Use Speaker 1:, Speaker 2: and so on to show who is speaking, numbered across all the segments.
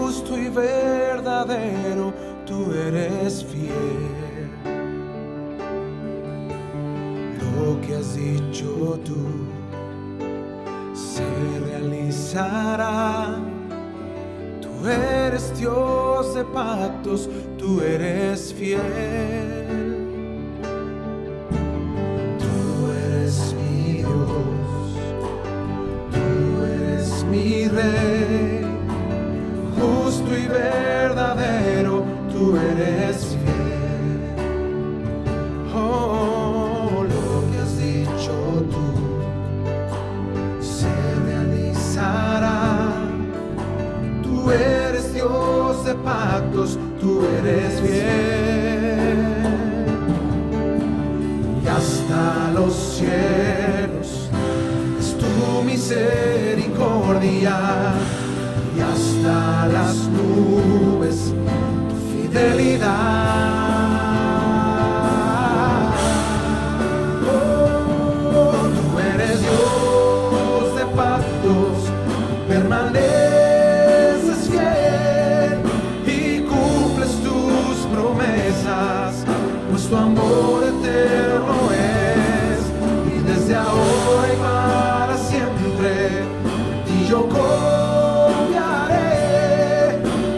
Speaker 1: justo y verdadero, tú eres fiel. Lo que has dicho tú se realizará. Tú eres Dios de pactos, tú eres fiel. Tú eres mi Dios, tú eres mi Rey, justo y verdadero, tú eres fiel. Oh, lo que has dicho tú se realizará. Tú eres Dios de pactos, tú eres fiel. Y hasta los cielos es tu misericordia, y hasta las nubes tu fidelidad. Oh, tú eres Dios de pactos, permaneces fiel y cumples tus promesas, pues tu amor eterno es, y desde ahora y para siempre en ti yo confiaré,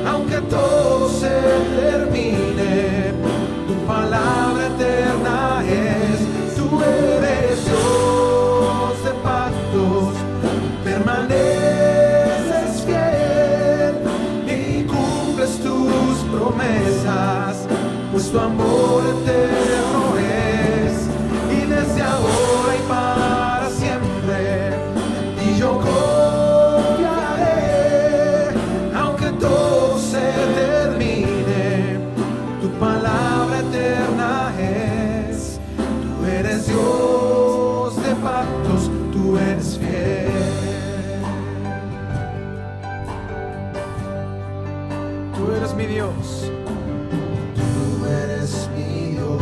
Speaker 1: aunque todo se termine, tu palabra eterna es. Tú eres Dios de pactos, permaneces fiel y cumples tus promesas, pues tu amor eterno es, y desde ahora y para siempre en ti yo confiaré, aunque todo se termine, tu palabra eterna es. Tú eres Dios de pactos, tú eres fiel. Tú eres mi Dios. Tú eres mi Dios,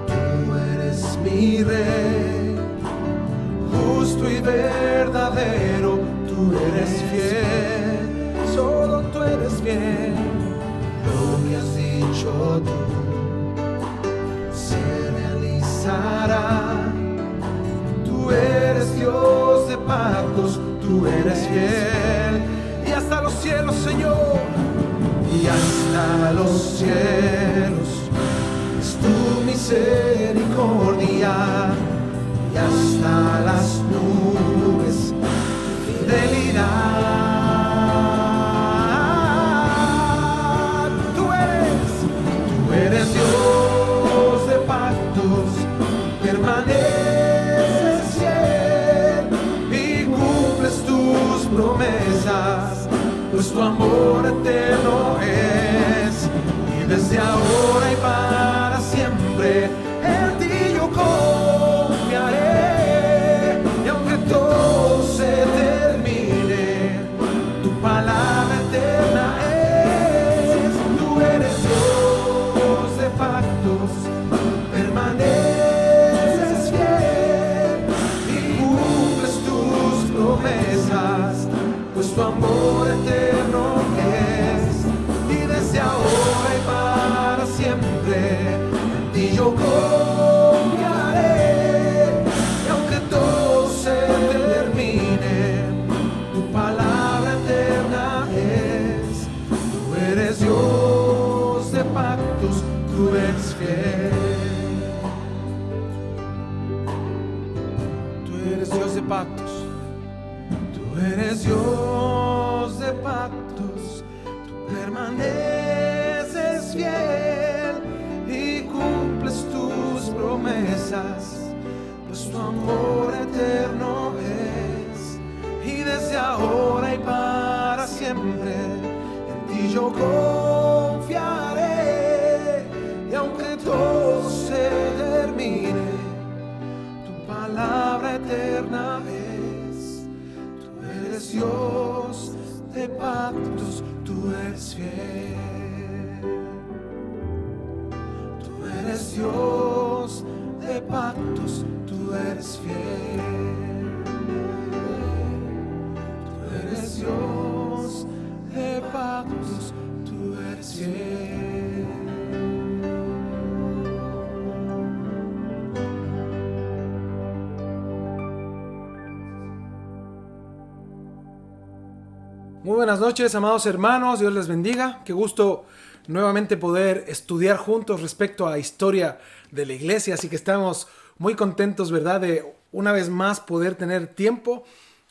Speaker 1: tú eres mi Rey, justo y verdadero, tú eres fiel. Solo tú eres fiel. Lo que has dicho tú se realizará. Tú eres Dios de pactos, tú eres fiel. Y hasta los cielos, Señor, y hasta los cielos es tu misericordia, y hasta las nubes tu fidelidad. Tú eres Dios de pactos, permaneces fiel y cumples tus promesas, pues tu amor eterno es, y desde ahora y para siempre en ti yo confiaré, y aunque todo se termine, tu palabra eterna es. Tú eres Dios de pactos, permaneces fiel y cumples tus promesas, pues tu amor eterno es, y desde ahora y para siempre en ti yo confiaré, y aunque todo se termine, tu palabra eterna es. Tú eres Dios de pactos, tú eres fiel. Tú eres Dios de pactos. Tú eres Dios de pactos, tú permaneces fiel y cumples tus promesas, pues tu amor eterno es, y desde ahora y para siempre en ti yo confiaré, y aunque todo se termine, tu palabra eterna es. Dios de pactos, tú eres fiel. Tú eres Dios de pactos, tú eres fiel. Tú eres Dios pecados, tú eres fiel. Muy buenas noches, amados hermanos, Dios les bendiga. Qué gusto nuevamente poder estudiar juntos respecto a historia de la iglesia, así que estamos muy contentos, ¿verdad?, de una vez más poder tener tiempo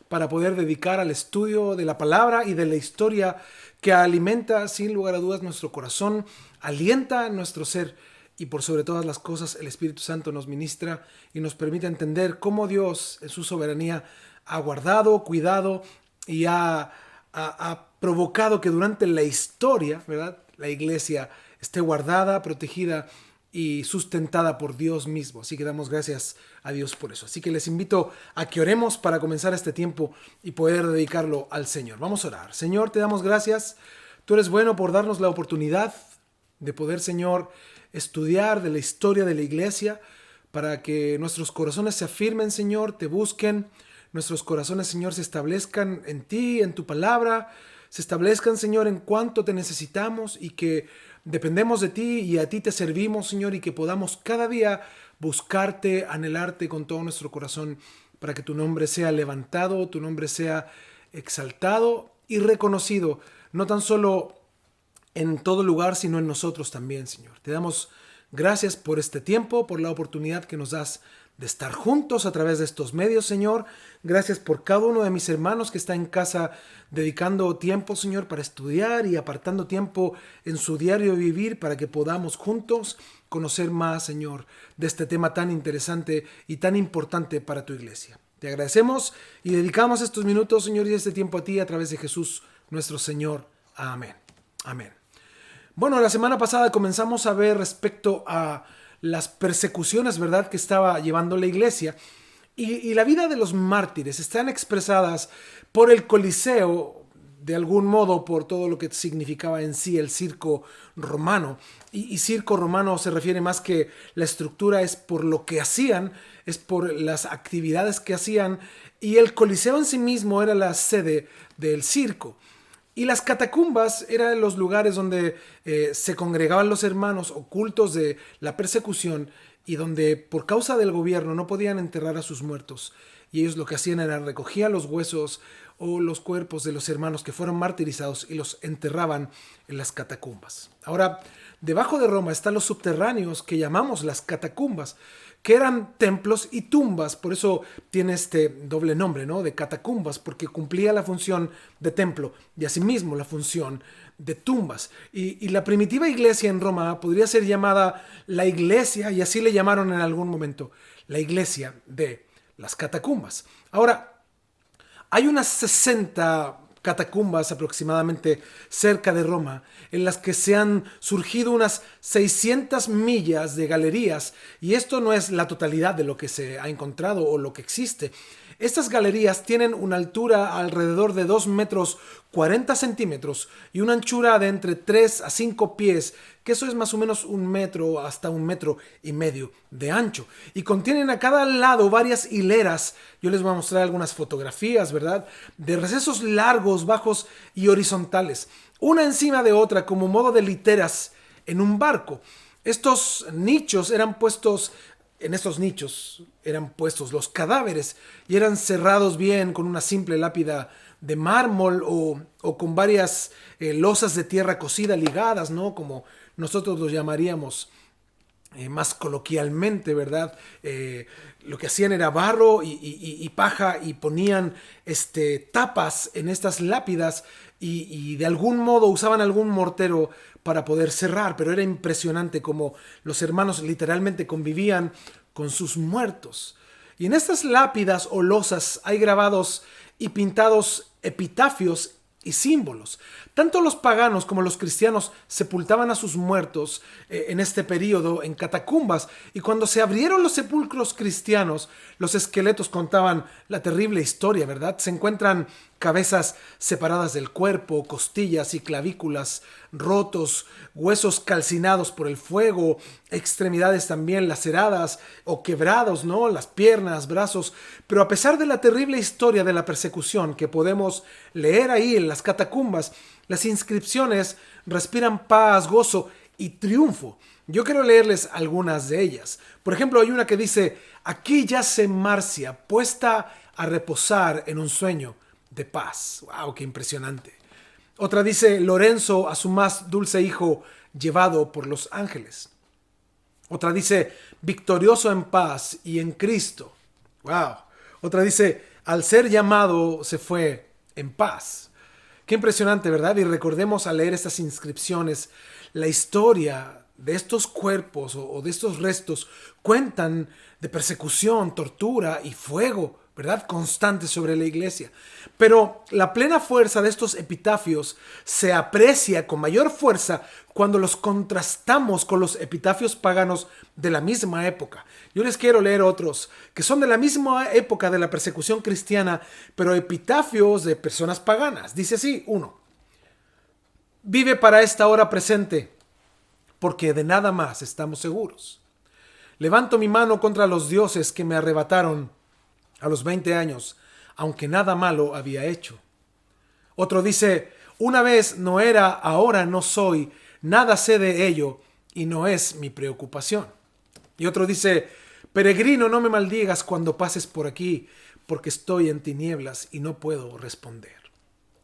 Speaker 1: para poder dedicar al estudio de la palabra y de la historia que alimenta sin lugar a dudas nuestro corazón, alienta nuestro ser y por sobre todas las cosas el Espíritu Santo nos ministra y nos permite entender cómo Dios en su soberanía ha guardado, cuidado y ha provocado que durante la historia, ¿verdad?, la iglesia esté guardada, protegida y sustentada por Dios mismo. Así que damos gracias a Dios por eso. Así que les invito a que oremos para comenzar este tiempo y poder dedicarlo al Señor. Vamos a orar. Señor, te damos gracias. Tú eres bueno por darnos la oportunidad de poder, Señor, estudiar de la historia de la iglesia para que nuestros corazones se afirmen, Señor, te busquen. Nuestros corazones, Señor, se establezcan en ti, en tu palabra, se establezcan, Señor, en cuanto te necesitamos y que dependemos de ti y a ti te servimos, Señor, y que podamos cada día buscarte, anhelarte con todo nuestro corazón para que tu nombre sea levantado, tu nombre sea exaltado y reconocido, no tan solo en todo lugar, sino en nosotros también, Señor. Te damos gracias por este tiempo, por la oportunidad que nos das de estar juntos a través de estos medios, Señor. Gracias por cada uno de mis hermanos que está en casa dedicando tiempo, Señor, para estudiar y apartando tiempo en su diario vivir para que podamos juntos conocer más, Señor, de este tema tan interesante y tan importante para tu iglesia. Te agradecemos y dedicamos estos minutos, Señor, y este tiempo a ti a través de Jesús, nuestro Señor. Amén. Amén. Bueno, la semana pasada comenzamos a ver respecto a las persecuciones, ¿verdad?, que estaba llevando la iglesia y la vida de los mártires están expresadas por el Coliseo, de algún modo por todo lo que significaba en sí el circo romano. Y circo romano se refiere más que la estructura, es por lo que hacían, es por las actividades que hacían, y el Coliseo en sí mismo era la sede del circo. Y las catacumbas eran los lugares donde se congregaban los hermanos ocultos de la persecución y donde por causa del gobierno no podían enterrar a sus muertos. Y ellos lo que hacían era recogían los huesos o los cuerpos de los hermanos que fueron martirizados y los enterraban en las catacumbas. Ahora, debajo de Roma están los subterráneos que llamamos las catacumbas, que eran templos y tumbas, por eso tiene este doble nombre, ¿no?, de catacumbas, porque cumplía la función de templo y asimismo la función de tumbas. Y la primitiva iglesia en Roma podría ser llamada la iglesia, y así le llamaron en algún momento, la iglesia de las catacumbas. Ahora, hay unas 60 catacumbas aproximadamente cerca de Roma, en las que se han surgido unas 600 millas de galerías, y esto no es la totalidad de lo que se ha encontrado o lo que existe. Estas galerías tienen una altura alrededor de 2 metros 40 centímetros y una anchura de entre 3 a 5 pies, que eso es más o menos 1 metro hasta 1,5 metros de ancho. Y contienen a cada lado varias hileras. Yo les voy a mostrar algunas fotografías, ¿verdad?, de recesos largos, bajos y horizontales, una encima de otra como modo de literas en un barco. Estos nichos eran puestos... En estos nichos eran puestos los cadáveres y eran cerrados bien con una simple lápida de mármol o con varias losas de tierra cocida ligadas, ¿no?, como nosotros los llamaríamos más coloquialmente, ¿verdad? Lo que hacían era barro y paja y ponían tapas en estas lápidas y de algún modo usaban algún mortero para poder cerrar, pero era impresionante como los hermanos literalmente convivían con sus muertos. Y en estas lápidas o losas hay grabados y pintados epitafios y símbolos. Tanto los paganos como los cristianos sepultaban a sus muertos en este periodo en catacumbas, y cuando se abrieron los sepulcros cristianos, los esqueletos contaban la terrible historia, ¿verdad? Se encuentran
Speaker 2: cabezas separadas del cuerpo, costillas y clavículas rotos, huesos calcinados por el fuego, extremidades también laceradas o quebrados, ¿no? Las piernas, brazos. Pero a pesar de la terrible historia de la persecución que podemos leer ahí en las catacumbas, las inscripciones respiran paz, gozo y triunfo. Yo quiero leerles algunas de ellas. Por ejemplo, hay una que dice: aquí yace Marcia, puesta a reposar en un sueño de paz. ¡Wow! ¡Qué impresionante! Otra dice: Lorenzo, a su más dulce hijo, llevado por los ángeles. Otra dice: victorioso en paz y en Cristo. ¡Wow! Otra dice: al ser llamado se fue en paz. Qué impresionante, ¿verdad? Y recordemos al leer estas inscripciones, la historia de estos cuerpos o de estos restos cuentan de persecución, tortura y fuego, ¿verdad? Constante sobre la iglesia. Pero la plena fuerza de estos epitafios se aprecia con mayor fuerza cuando los contrastamos con los epitafios paganos de la misma época. Yo les quiero leer otros que son de la misma época de la persecución cristiana, pero epitafios de personas paganas. Dice así: 1. Vive para esta hora presente, porque de nada más estamos seguros. Levanto mi mano contra los dioses que me arrebataron a los 20 años, aunque nada malo había hecho. Otro dice: una vez no era, ahora no soy, nada sé de ello y no es mi preocupación. Y otro dice: peregrino, no me maldigas cuando pases por aquí, porque estoy en tinieblas y no puedo responder.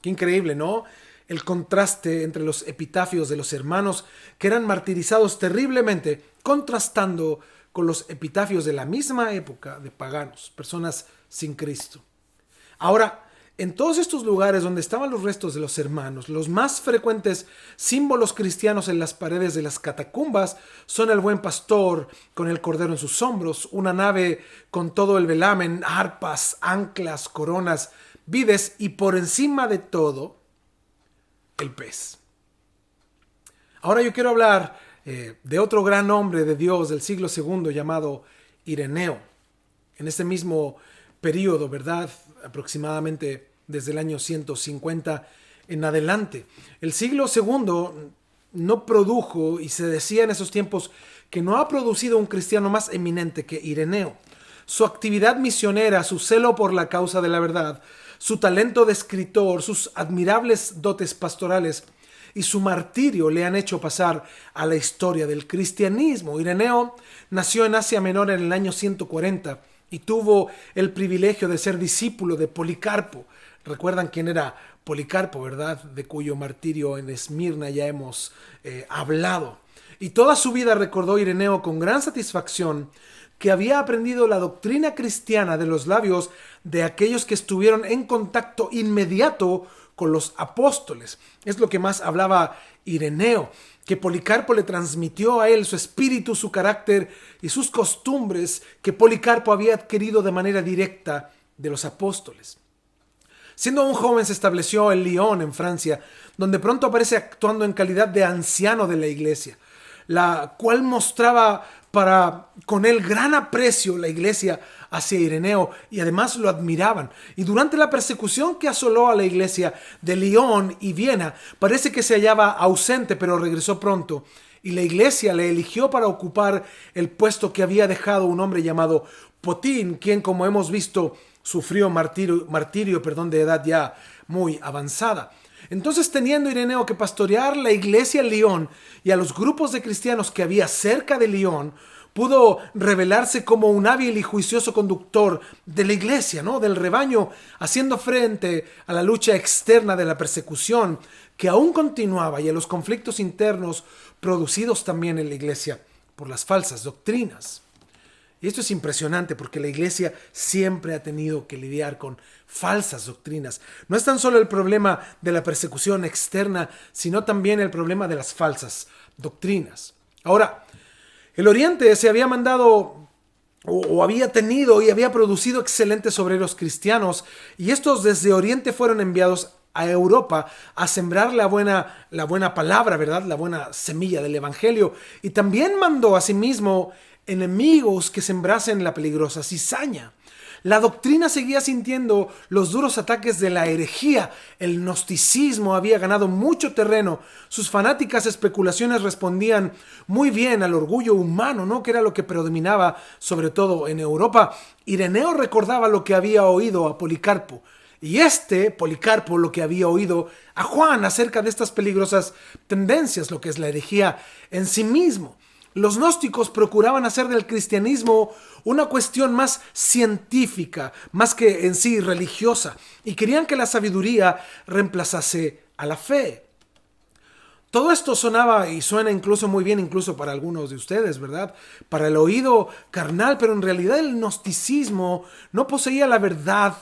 Speaker 2: Qué increíble, ¿no? El contraste entre los epitafios de los hermanos que eran martirizados terriblemente, contrastando con los epitafios de la misma época de paganos, personas sin Cristo. Ahora, en todos estos lugares donde estaban los restos de los hermanos, los más frecuentes símbolos cristianos en las paredes de las catacumbas son el buen pastor con el cordero en sus hombros, una nave con todo el velamen, arpas, anclas, coronas, vides y por encima de todo, el pez. Ahora yo quiero hablar de otro gran hombre de Dios del siglo II llamado Ireneo. En este mismo periodo, ¿verdad? Aproximadamente desde el año 150 en adelante. El siglo II no produjo, y se decía en esos tiempos que no ha producido un cristiano más eminente que Ireneo. Su actividad misionera, su celo por la causa de la verdad, su talento de escritor, sus admirables dotes pastorales y su martirio le han hecho pasar a la historia del cristianismo. Ireneo nació en Asia Menor en el año 140 y tuvo el privilegio de ser discípulo de Policarpo. ¿Recuerdan quién era Policarpo, verdad? De cuyo martirio en Esmirna ya hemos hablado. Y toda su vida recordó Ireneo con gran satisfacción que había aprendido la doctrina cristiana de los labios de aquellos que estuvieron en contacto inmediato con los apóstoles. Es lo que más hablaba Ireneo, que Policarpo le transmitió a él su espíritu, su carácter y sus costumbres que Policarpo había adquirido de manera directa de los apóstoles. Siendo un joven se estableció en Lyon, en Francia, donde pronto aparece actuando en calidad de anciano de la iglesia, la cual mostraba con él gran aprecio la iglesia hacia Ireneo y además lo admiraban. Y durante la persecución que asoló a la iglesia de Lyon y Viena, parece que se hallaba ausente, pero regresó pronto. Y la iglesia le eligió para ocupar el puesto que había dejado un hombre llamado Potín, quien, como hemos visto, sufrió martirio de edad ya muy avanzada. Entonces, teniendo Ireneo que pastorear la iglesia en Lyon y a los grupos de cristianos que había cerca de Lyon, pudo revelarse como un hábil y juicioso conductor de la iglesia, ¿no? Del rebaño, haciendo frente a la lucha externa de la persecución que aún continuaba y a los conflictos internos producidos también en la iglesia por las falsas doctrinas. Y esto es impresionante porque la iglesia siempre ha tenido que lidiar con falsas doctrinas. No es tan solo el problema de la persecución externa, sino también el problema de las falsas doctrinas. Ahora, el Oriente se había mandado o había tenido y había producido excelentes obreros cristianos, y estos desde Oriente fueron enviados a Europa a sembrar la buena palabra, ¿verdad? La buena semilla del evangelio, y también mandó a sí mismo enemigos que sembrasen la peligrosa cizaña. La doctrina seguía sintiendo los duros ataques de la herejía. El gnosticismo había ganado mucho terreno. Sus fanáticas especulaciones respondían muy bien al orgullo humano, ¿no?, que era lo que predominaba sobre todo en Europa. Ireneo recordaba lo que había oído a Policarpo. Y Policarpo, lo que había oído a Juan acerca de estas peligrosas tendencias, lo que es la herejía en sí mismo. Los gnósticos procuraban hacer del cristianismo una cuestión más científica, más que en sí religiosa, y querían que la sabiduría reemplazase a la fe. Todo esto sonaba y suena incluso muy bien, incluso para algunos de ustedes, ¿verdad? Para el oído carnal, pero en realidad el gnosticismo no poseía la verdad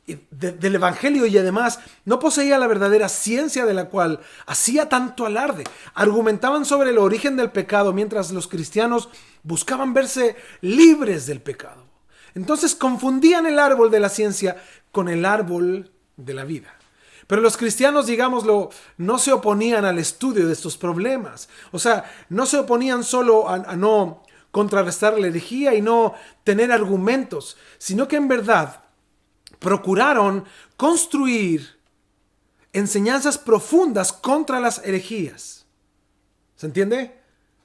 Speaker 2: del evangelio y además no poseía la verdadera ciencia de la cual hacía tanto alarde. Argumentaban sobre el origen del pecado mientras los cristianos buscaban verse libres del pecado. Entonces confundían el árbol de la ciencia con el árbol de la vida. Pero los cristianos, digámoslo, no se oponían al estudio de estos problemas. O sea, no se oponían solo a no contrarrestar la herejía y no tener argumentos, sino que en verdad procuraron construir enseñanzas profundas contra las herejías. ¿Se entiende?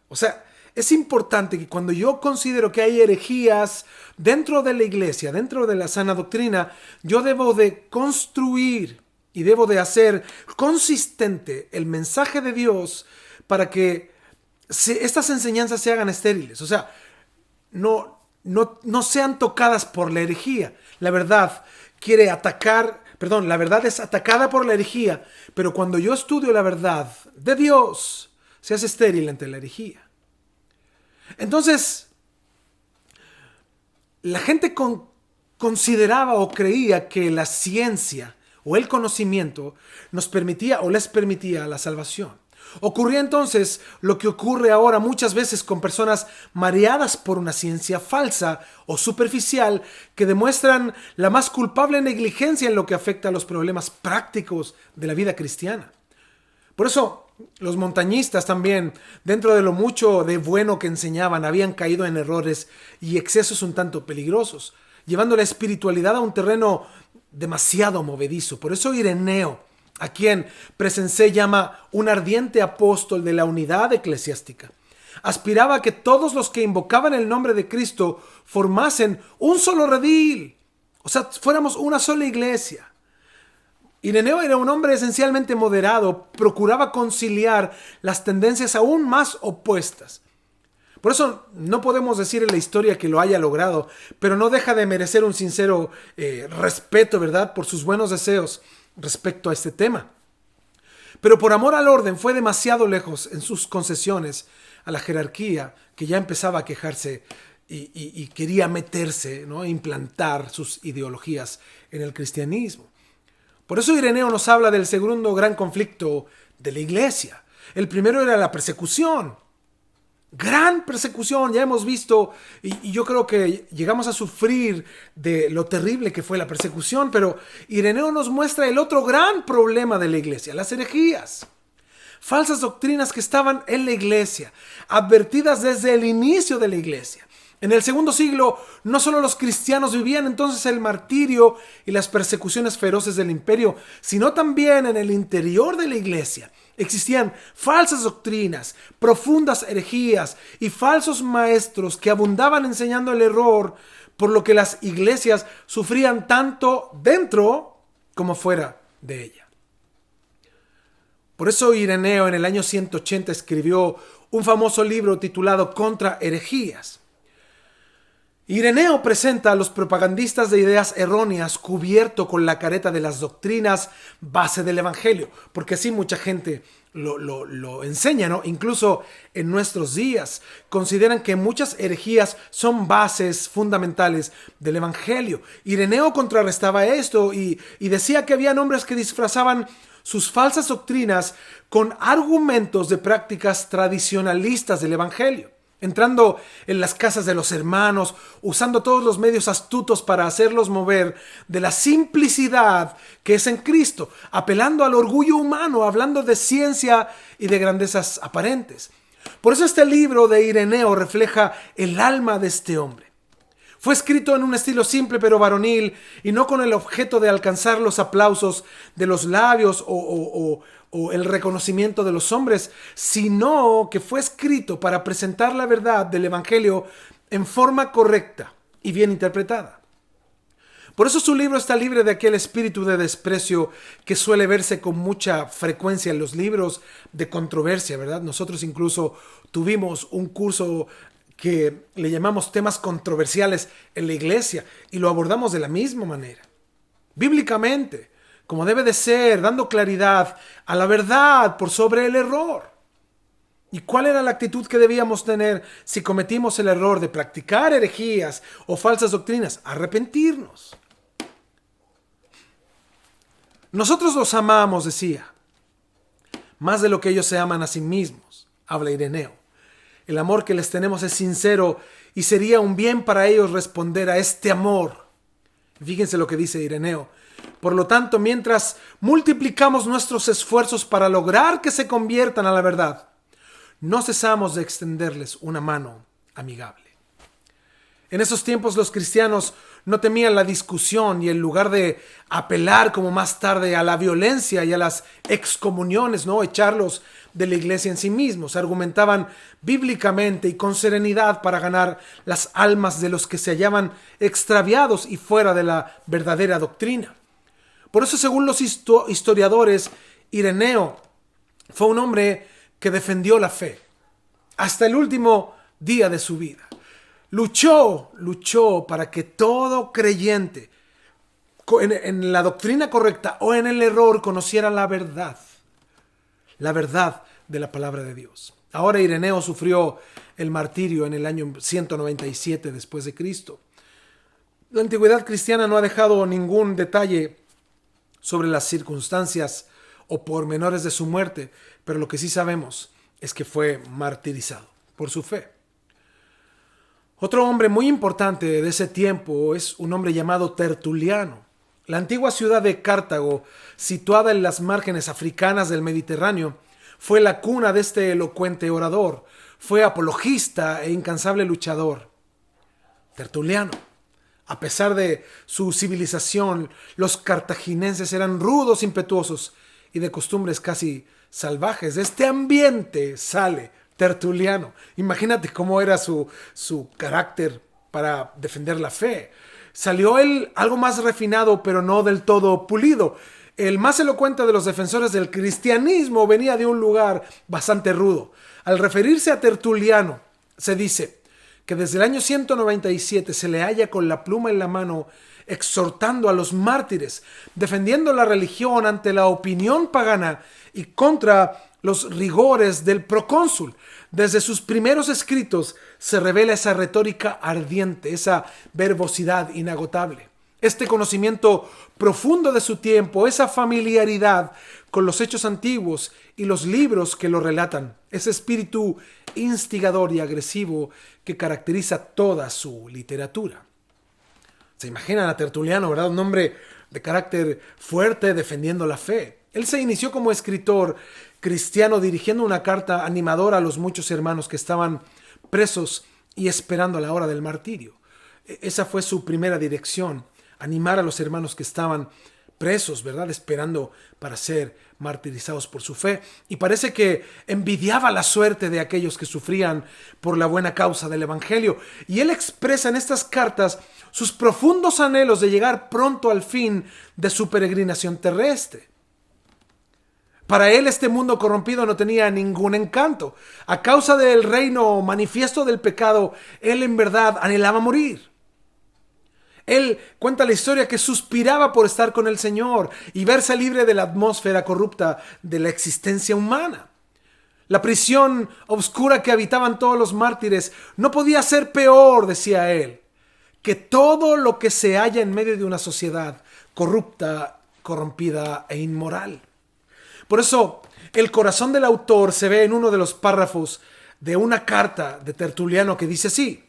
Speaker 2: O sea, es importante que cuando yo considero que hay herejías dentro de la iglesia, dentro de la sana doctrina, yo debo de construir y debo de hacer consistente el mensaje de Dios para que estas enseñanzas se hagan estériles. O sea, no sean tocadas por la herejía. La verdad la verdad es atacada por la herejía, pero cuando yo estudio la verdad de Dios, se hace estéril ante la herejía. Entonces, la gente consideraba o creía que la ciencia o el conocimiento nos permitía o les permitía la salvación. Ocurría entonces lo que ocurre ahora muchas veces con personas mareadas por una ciencia falsa o superficial que demuestran la más culpable negligencia en lo que afecta a los problemas prácticos de la vida cristiana. Por eso los montañistas también, dentro de lo mucho de bueno que enseñaban, habían caído en errores y excesos un tanto peligrosos, llevando la espiritualidad a un terreno demasiado movedizo. Por eso Ireneo, a quien Presensé llama un ardiente apóstol de la unidad eclesiástica, aspiraba a que todos los que invocaban el nombre de Cristo formasen un solo redil, o sea, fuéramos una sola iglesia. Ireneo era un hombre esencialmente moderado, procuraba conciliar las tendencias aún más opuestas. Por eso no podemos decir en la historia que lo haya logrado, pero no deja de merecer un sincero respeto, ¿verdad?, por sus buenos deseos respecto a este tema. Pero por amor al orden fue demasiado lejos en sus concesiones a la jerarquía, que ya empezaba a quejarse y quería meterse, ¿no?, implantar sus ideologías en el cristianismo. Por eso Ireneo nos habla del segundo gran conflicto de la iglesia. El primero era la persecución. Gran persecución, ya hemos visto, y yo creo que llegamos a sufrir de lo terrible que fue la persecución, pero Ireneo nos muestra el otro gran problema de la iglesia, las herejías. Falsas doctrinas que estaban en la iglesia, advertidas desde el inicio de la iglesia. En el segundo siglo, no solo los cristianos vivían entonces el martirio y las persecuciones feroces del imperio, sino también en el interior de la iglesia existían falsas doctrinas, profundas herejías y falsos maestros que abundaban enseñando el error, por lo que las iglesias sufrían tanto dentro como fuera de ella. Por eso Ireneo en el año 180 escribió un famoso libro titulado Contra herejías. Ireneo presenta a los propagandistas de ideas erróneas cubierto con la careta de las doctrinas base del evangelio, porque así mucha gente lo enseña, ¿no? Incluso en nuestros días consideran que muchas herejías son bases fundamentales del evangelio. Ireneo contrarrestaba esto y decía que había hombres que disfrazaban sus falsas doctrinas con argumentos de prácticas tradicionalistas del evangelio, entrando en las casas de los hermanos, usando todos los medios astutos para hacerlos mover de la simplicidad que es en Cristo, apelando al orgullo humano, hablando de ciencia y de grandezas aparentes. Por eso este libro de Ireneo refleja el alma de este hombre. Fue escrito en un estilo simple pero varonil y no con el objeto de alcanzar los aplausos de los labios o el reconocimiento de los hombres, sino que fue escrito para presentar la verdad del Evangelio en forma correcta y bien interpretada. Por eso su libro está libre de aquel espíritu de desprecio que suele verse con mucha frecuencia en los libros de controversia, ¿verdad? Nosotros incluso tuvimos un curso que le llamamos temas controversiales en la iglesia y lo abordamos de la misma manera, bíblicamente, como debe de ser, dando claridad a la verdad por sobre el error. ¿Y cuál era la actitud que debíamos tener si cometimos el error de practicar herejías o falsas doctrinas? Arrepentirnos. Nosotros los amamos, decía, más de lo que ellos se aman a sí mismos, habla Ireneo. El amor que les tenemos es sincero y sería un bien para ellos responder a este amor. Fíjense lo que dice Ireneo. Por lo tanto, mientras multiplicamos nuestros esfuerzos para lograr que se conviertan a la verdad, no cesamos de extenderles una mano amigable. En esos tiempos los cristianos no temían la discusión y en lugar de apelar como más tarde a la violencia y a las excomuniones, ¿no?, echarlos de la iglesia en sí mismos, argumentaban bíblicamente y con serenidad para ganar las almas de los que se hallaban extraviados y fuera de la verdadera doctrina. Por eso, según los historiadores, Ireneo fue un hombre que defendió la fe hasta el último día de su vida. Luchó para que todo creyente en la doctrina correcta o en el error conociera la verdad de la palabra de Dios. Ahora Ireneo sufrió el martirio en el año 197 después de Cristo. La antigüedad cristiana no ha dejado ningún detalle sobre las circunstancias o pormenores de su muerte, pero lo que sí sabemos es que fue martirizado por su fe. Otro hombre muy importante de ese tiempo es un hombre llamado Tertuliano. La antigua ciudad de Cartago, situada en las márgenes africanas del Mediterráneo, fue la cuna de este elocuente orador. Fue apologista e incansable luchador. Tertuliano. A pesar de su civilización, los cartagineses eran rudos, impetuosos y de costumbres casi salvajes. De este ambiente sale Tertuliano. Imagínate cómo era su carácter para defender la fe. Salió él algo más refinado, pero no del todo pulido. El más elocuente de los defensores del cristianismo venía de un lugar bastante rudo. Al referirse a Tertuliano, se dice que desde el año 197 se le halla con la pluma en la mano exhortando a los mártires, defendiendo la religión ante la opinión pagana y contra los rigores del procónsul. Desde sus primeros escritos se revela esa retórica ardiente, esa verbosidad inagotable, este conocimiento profundo de su tiempo, esa familiaridad con los hechos antiguos y los libros que lo relatan, ese espíritu instigador y agresivo que caracteriza toda su literatura. Se imaginan a Tertuliano, ¿verdad? Un hombre de carácter fuerte defendiendo la fe. Él se inició como escritor cristiano dirigiendo una carta animadora a los muchos hermanos que estaban presos y esperando a la hora del martirio. Esa fue su primera dirección, animar a los hermanos que estaban presos, ¿verdad?, esperando para ser martirizados por su fe. Y parece que envidiaba la suerte de aquellos que sufrían por la buena causa del Evangelio. Y él expresa en estas cartas sus profundos anhelos de llegar pronto al fin de su peregrinación terrestre. Para él este mundo corrompido no tenía ningún encanto. A causa del reino manifiesto del pecado, él en verdad anhelaba morir. Él cuenta la historia que suspiraba por estar con el Señor y verse libre de la atmósfera corrupta de la existencia humana. La prisión oscura que habitaban todos los mártires no podía ser peor, decía él, que todo lo que se halla en medio de una sociedad corrupta, corrompida e inmoral. Por eso, el corazón del autor se ve en uno de los párrafos de una carta de Tertuliano que dice así: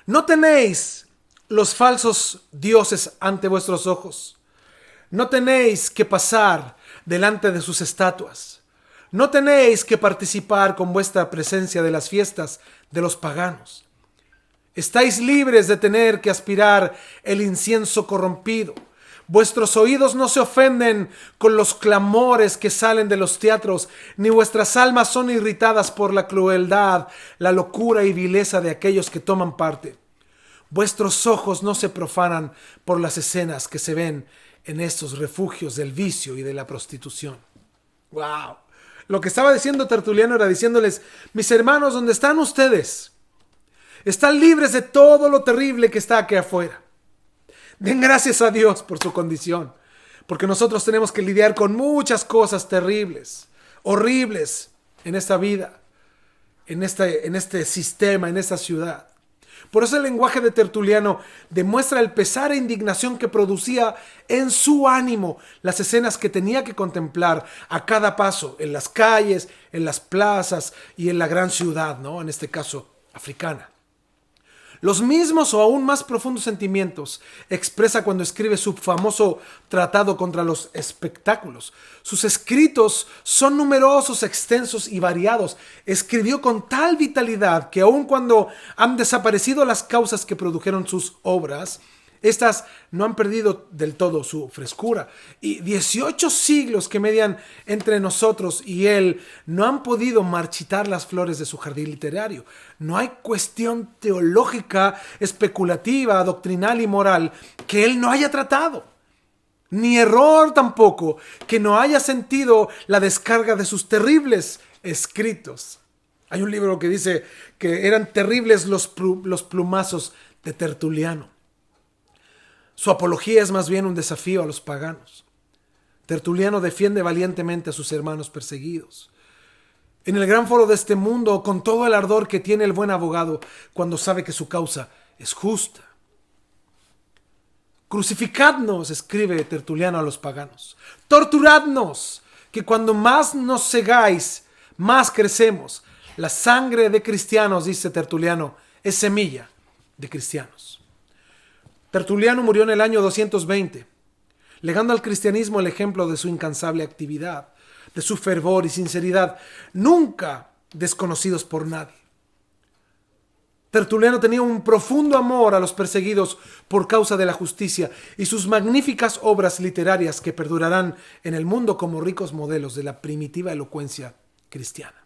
Speaker 2: no tenéis los falsos dioses ante vuestros ojos, no tenéis que pasar delante de sus estatuas, no tenéis que participar con vuestra presencia de las fiestas de los paganos. Estáis libres de tener que aspirar el incienso corrompido. Vuestros oídos no se ofenden con los clamores que salen de los teatros, ni vuestras almas son irritadas por la crueldad, la locura y vileza de aquellos que toman parte. Vuestros ojos no se profanan por las escenas que se ven en estos refugios del vicio y de la prostitución. ¡Wow! Lo que estaba diciendo Tertuliano era diciéndoles: mis hermanos, ¿dónde están ustedes? Están libres de todo lo terrible que está aquí afuera. Den gracias a Dios por su condición, porque nosotros tenemos que lidiar con muchas cosas terribles, horribles en esta vida, en este sistema, en esta ciudad. Por eso el lenguaje de Tertuliano demuestra el pesar e indignación que producía en su ánimo las escenas que tenía que contemplar a cada paso, en las calles, en las plazas y en la gran ciudad, ¿no? En este caso, africana. Los mismos o aún más profundos sentimientos expresa cuando escribe su famoso tratado contra los espectáculos. Sus escritos son numerosos, extensos y variados. Escribió con tal vitalidad que aun cuando han desaparecido las causas que produjeron sus obras, estas no han perdido del todo su frescura. Y 18 siglos que median entre nosotros y él no han podido marchitar las flores de su jardín literario. No hay cuestión teológica, especulativa, doctrinal y moral que él no haya tratado. Ni error tampoco que no haya sentido la descarga de sus terribles escritos. Hay un libro que dice que eran terribles los plumazos de Tertuliano. Su apología es más bien un desafío a los paganos. Tertuliano defiende valientemente a sus hermanos perseguidos. En el gran foro de este mundo, con todo el ardor que tiene el buen abogado cuando sabe que su causa es justa. Crucificadnos, escribe Tertuliano a los paganos. Torturadnos, que cuando más nos cegáis, más crecemos. La sangre de cristianos, dice Tertuliano, es semilla de cristianos. Tertuliano murió en el año 220, legando al cristianismo el ejemplo de su incansable actividad, de su fervor y sinceridad, nunca desconocidos por nadie. Tertuliano tenía un profundo amor a los perseguidos por causa de la justicia y sus magníficas obras literarias que perdurarán en el mundo como ricos modelos de la primitiva elocuencia cristiana.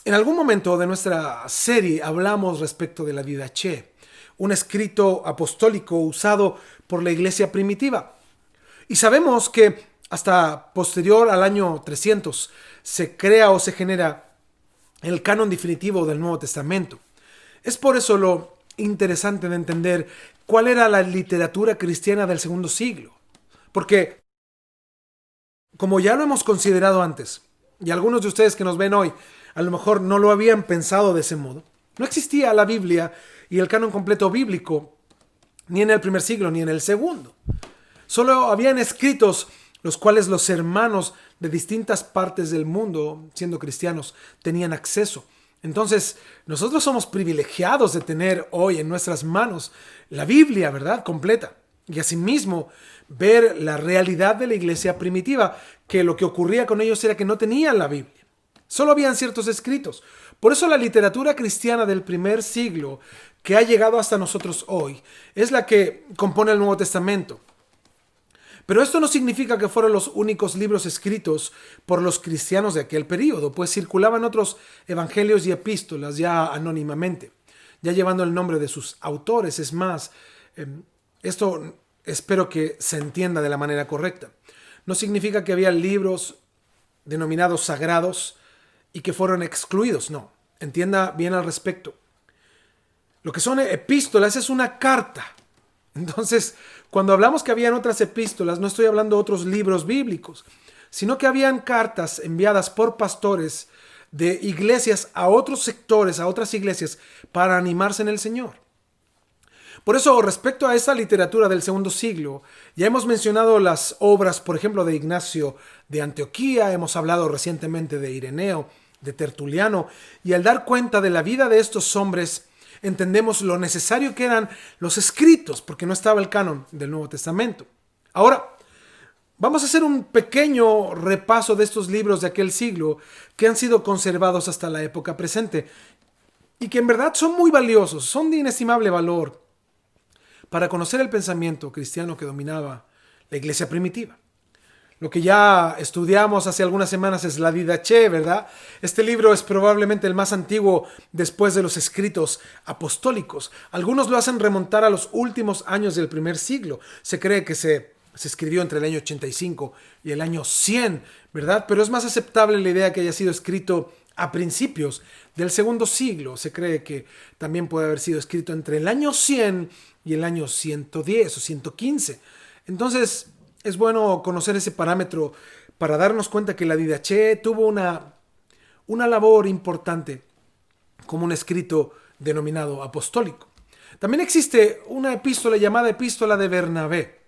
Speaker 2: En algún momento de nuestra serie hablamos respecto de la Didaché, un escrito apostólico usado por la iglesia primitiva. Y sabemos que hasta posterior al año 300 se crea o se genera el canon definitivo del Nuevo Testamento. Es por eso lo interesante de entender cuál era la literatura cristiana del segundo siglo. Porque, como ya lo hemos considerado antes, y algunos de ustedes que nos ven hoy a lo mejor no lo habían pensado de ese modo, no existía la Biblia y el canon completo bíblico ni en el primer siglo ni en el segundo. Solo habían escritos los cuales los hermanos de distintas partes del mundo, siendo cristianos, tenían acceso. Entonces, nosotros somos privilegiados de tener hoy en nuestras manos la Biblia, ¿verdad? Completa. Y asimismo, ver la realidad de la iglesia primitiva, que lo que ocurría con ellos era que no tenían la Biblia. Solo habían ciertos escritos. Por eso la literatura cristiana del primer siglo que ha llegado hasta nosotros hoy es la que compone el Nuevo Testamento. Pero esto no significa que fueron los únicos libros escritos por los cristianos de aquel período, pues circulaban otros evangelios y epístolas ya anónimamente, ya llevando el nombre de sus autores. Es más, esto espero que se entienda de la manera correcta. No significa que había libros denominados sagrados y que fueron excluidos, no. Entienda bien al respecto. Lo que son epístolas es una carta. Entonces, cuando hablamos que habían otras epístolas, no estoy hablando de otros libros bíblicos, sino que habían cartas enviadas por pastores de iglesias a otros sectores, a otras iglesias, para animarse en el Señor. Por eso, respecto a esa literatura del segundo siglo, ya hemos mencionado las obras, por ejemplo, de Ignacio de Antioquía, hemos hablado recientemente de Ireneo, de Tertuliano, y al dar cuenta de la vida de estos hombres, entendemos lo necesario que eran los escritos, porque no estaba el canon del Nuevo Testamento. Ahora, vamos a hacer un pequeño repaso de estos libros de aquel siglo que han sido conservados hasta la época presente. y que en verdad son muy valiosos, son de inestimable valor para conocer el pensamiento cristiano que dominaba la iglesia primitiva. Lo que ya estudiamos hace algunas semanas es la Didache, ¿verdad? Este libro es probablemente el más antiguo después de los escritos apostólicos. Algunos lo hacen remontar a los últimos años del primer siglo. Se cree que se escribió entre el año 85 y el año 100, ¿verdad? Pero es más aceptable la idea que haya sido escrito a principios del segundo siglo. Se cree que también puede haber sido escrito entre el año 100 y el año 110 o 115. Entonces, es bueno conocer ese parámetro para darnos cuenta que la Didache tuvo una labor importante como un escrito denominado apostólico. También existe una epístola llamada Epístola de Bernabé.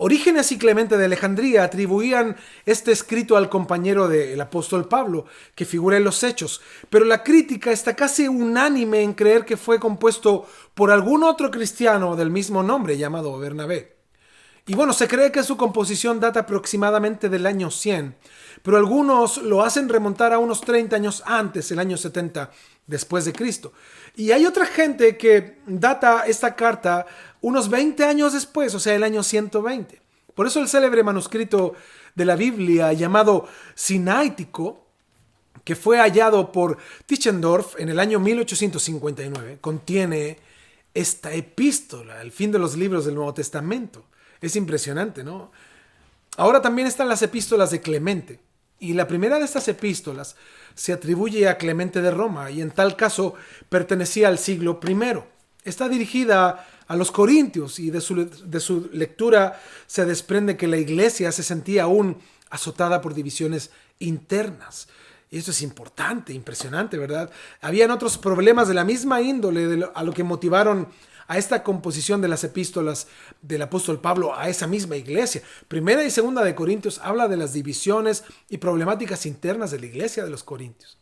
Speaker 2: Orígenes y Clemente de Alejandría atribuían este escrito al compañero del apóstol Pablo, que figura en los Hechos, pero la crítica está casi unánime en creer que fue compuesto por algún otro cristiano del mismo nombre llamado Bernabé. Y bueno, se cree que su composición data aproximadamente del año 100, pero algunos lo hacen remontar a unos 30 años antes, el año 70 después de Cristo. Y hay otra gente que data esta carta unos 20 años después, o sea, el año 120. Por eso el célebre manuscrito de la Biblia llamado Sinaítico, que fue hallado por Tischendorf en el año 1859, contiene esta epístola, el fin de los libros del Nuevo Testamento. Es impresionante, ¿no? Ahora también están las epístolas de Clemente. Y la primera de estas epístolas se atribuye a Clemente de Roma y en tal caso pertenecía al siglo I. Está dirigida a los corintios y de su lectura se desprende que la iglesia se sentía aún azotada por divisiones internas. Y esto es importante, impresionante, ¿verdad? Habían otros problemas de la misma índole a lo que motivaron a esta composición de las epístolas del apóstol Pablo a esa misma iglesia. Primera y segunda de Corintios habla de las divisiones y problemáticas internas de la iglesia de los corintios.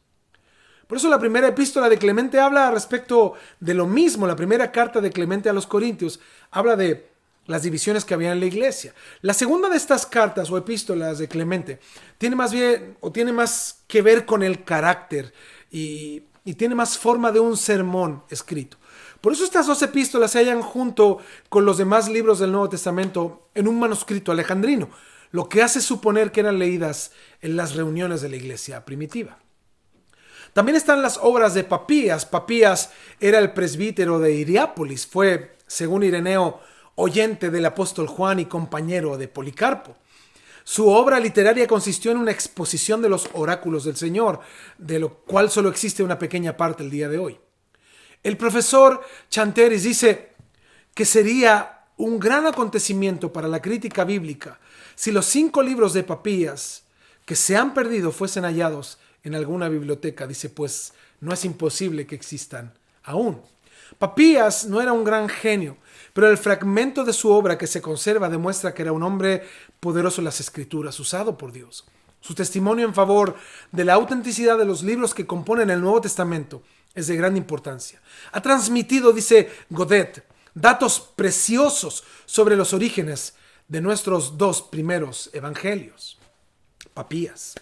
Speaker 2: Por eso la primera epístola de Clemente habla respecto de lo mismo. La primera carta de Clemente a los corintios habla de las divisiones que había en la iglesia. La segunda de estas cartas o epístolas de Clemente tiene más que ver con el carácter y tiene más forma de un sermón escrito. Por eso estas dos epístolas se hallan junto con los demás libros del Nuevo Testamento en un manuscrito alejandrino, lo que hace suponer que eran leídas en las reuniones de la iglesia primitiva. También están las obras de Papías. Papías era el presbítero de Hierápolis, fue, según Ireneo, oyente del apóstol Juan y compañero de Policarpo. Su obra literaria consistió en una exposición de los oráculos del Señor, de lo cual solo existe una pequeña parte el día de hoy. El profesor Chanteris dice que sería un gran acontecimiento para la crítica bíblica si los 5 libros de Papías que se han perdido fuesen hallados en alguna biblioteca. Dice, pues no es imposible que existan aún. Papías no era un gran genio, pero el fragmento de su obra que se conserva demuestra que era un hombre poderoso en las escrituras, usado por Dios. Su testimonio en favor de la autenticidad de los libros que componen el Nuevo Testamento es de gran importancia. Ha transmitido, dice Godet, datos preciosos sobre los orígenes de nuestros 2 primeros evangelios. Papías.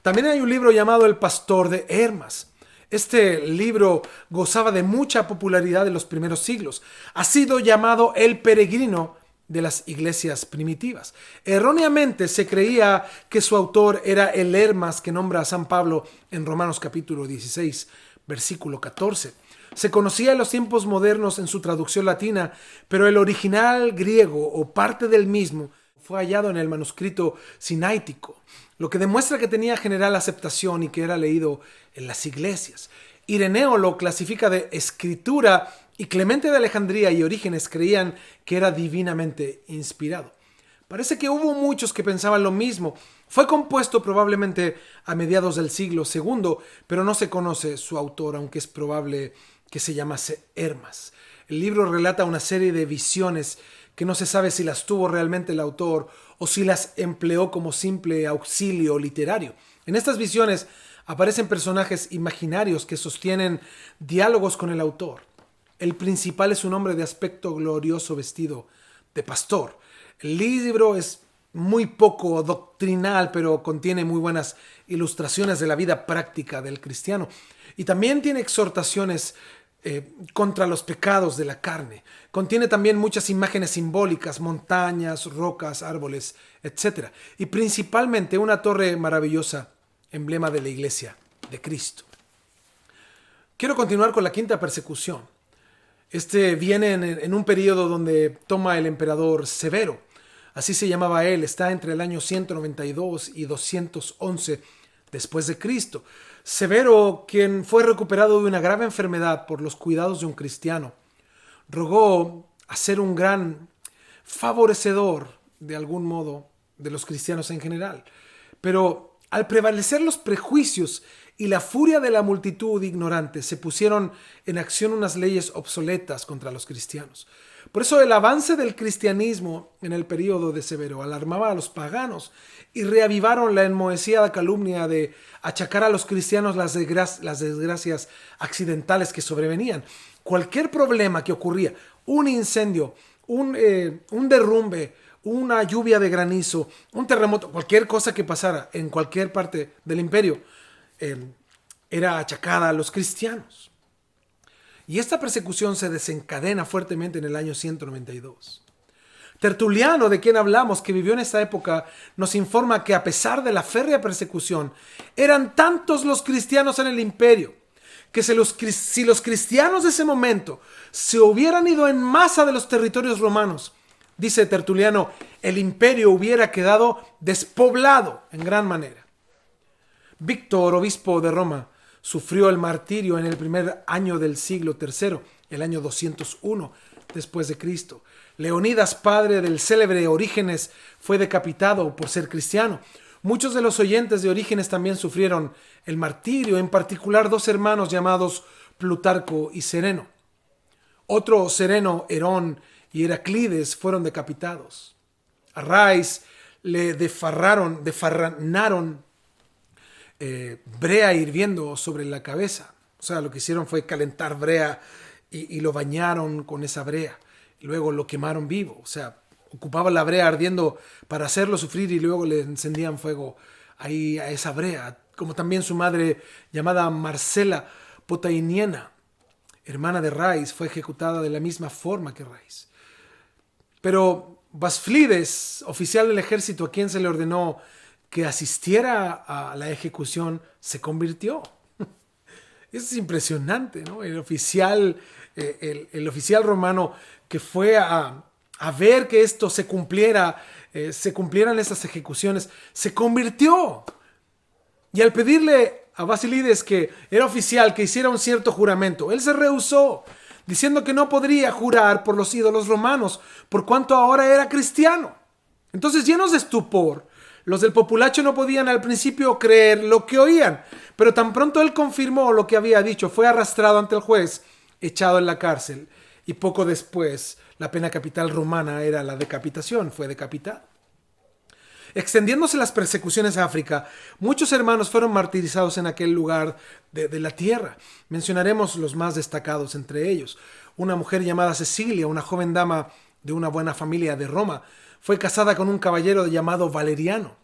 Speaker 2: También hay un libro llamado El Pastor de Hermas. Este libro gozaba de mucha popularidad en los primeros siglos. Ha sido llamado el peregrino de las iglesias primitivas. Erróneamente se creía que su autor era el Hermas que nombra a San Pablo en Romanos capítulo 16, versículo 14. Se conocía en los tiempos modernos en su traducción latina, pero el original griego o parte del mismo fue hallado en el manuscrito sinaítico, lo que demuestra que tenía general aceptación y que era leído en las iglesias. Ireneo lo clasifica de escritura y Clemente de Alejandría y Orígenes creían que era divinamente inspirado. Parece que hubo muchos que pensaban lo mismo. Fue compuesto probablemente a mediados del siglo II, pero no se conoce su autor, aunque es probable que se llamase Hermas. El libro relata una serie de visiones que no se sabe si las tuvo realmente el autor o si las empleó como simple auxilio literario. En estas visiones aparecen personajes imaginarios que sostienen diálogos con el autor. El principal es un hombre de aspecto glorioso vestido de pastor. El libro es muy poco doctrinal, pero contiene muy buenas ilustraciones de la vida práctica del cristiano. Y también tiene exhortaciones contra los pecados de la carne. Contiene también muchas imágenes simbólicas, montañas, rocas, árboles, etc. Y principalmente una torre maravillosa, emblema de la iglesia de Cristo. Quiero continuar con la quinta persecución. Este viene en un periodo donde toma el emperador Severo. Así se llamaba él. Está entre el año 192 y 211 después de Cristo. Severo, quien fue recuperado de una grave enfermedad por los cuidados de un cristiano, rogó a ser un gran favorecedor, de algún modo, de los cristianos en general. Pero al prevalecer los prejuicios y la furia de la multitud ignorante, se pusieron en acción unas leyes obsoletas contra los cristianos. Por eso el avance del cristianismo en el período de Severo alarmaba a los paganos y reavivaron la enmohecida calumnia de achacar a los cristianos las desgracias accidentales que sobrevenían. Cualquier problema que ocurría, un incendio, un derrumbe, una lluvia de granizo, un terremoto, cualquier cosa que pasara en cualquier parte del imperio, era achacada a los cristianos. Y esta persecución se desencadena fuertemente en el año 192. Tertuliano, de quien hablamos, que vivió en esta época, nos informa que a pesar de la férrea persecución, eran tantos los cristianos en el imperio, que si los cristianos de ese momento se hubieran ido en masa de los territorios romanos, dice Tertuliano, el imperio hubiera quedado despoblado en gran manera. Víctor, obispo de Roma, sufrió el martirio en el primer año del siglo III, el año 201 después de Cristo. Leonidas, padre del célebre Orígenes, fue decapitado por ser cristiano. Muchos de los oyentes de Orígenes también sufrieron el martirio, en particular dos hermanos llamados Plutarco y Sereno. Otro Sereno, Herón y Heraclides, fueron decapitados. A Rais le defarnaron brea hirviendo sobre la cabeza. O sea, lo que hicieron fue calentar brea y lo bañaron con esa brea. Y luego lo quemaron vivo. O sea, ocupaban la brea ardiendo para hacerlo sufrir y luego le encendían fuego ahí a esa brea. Como también su madre, llamada Marcela Potainiena, hermana de Rais, fue ejecutada de la misma forma que Rais. Pero Basflides, oficial del ejército a quien se le ordenó que asistiera a la ejecución, se convirtió. Eso es impresionante, ¿no? El oficial romano que fue a ver que esto se cumplieran estas ejecuciones, se convirtió. Y al pedirle a Basilides, que era oficial, que hiciera un cierto juramento, él se rehusó, diciendo que no podría jurar por los ídolos romanos, por cuanto ahora era cristiano. Entonces, llenos de estupor, los del populacho no podían al principio creer lo que oían, pero tan pronto él confirmó lo que había dicho, fue arrastrado ante el juez, echado en la cárcel, y poco después la pena capital romana era la decapitación, fue decapitado. Extendiéndose las persecuciones a África, muchos hermanos fueron martirizados en aquel lugar de la tierra. Mencionaremos los más destacados entre ellos. Una mujer llamada Cecilia, una joven dama de una buena familia de Roma, fue casada con un caballero llamado Valeriano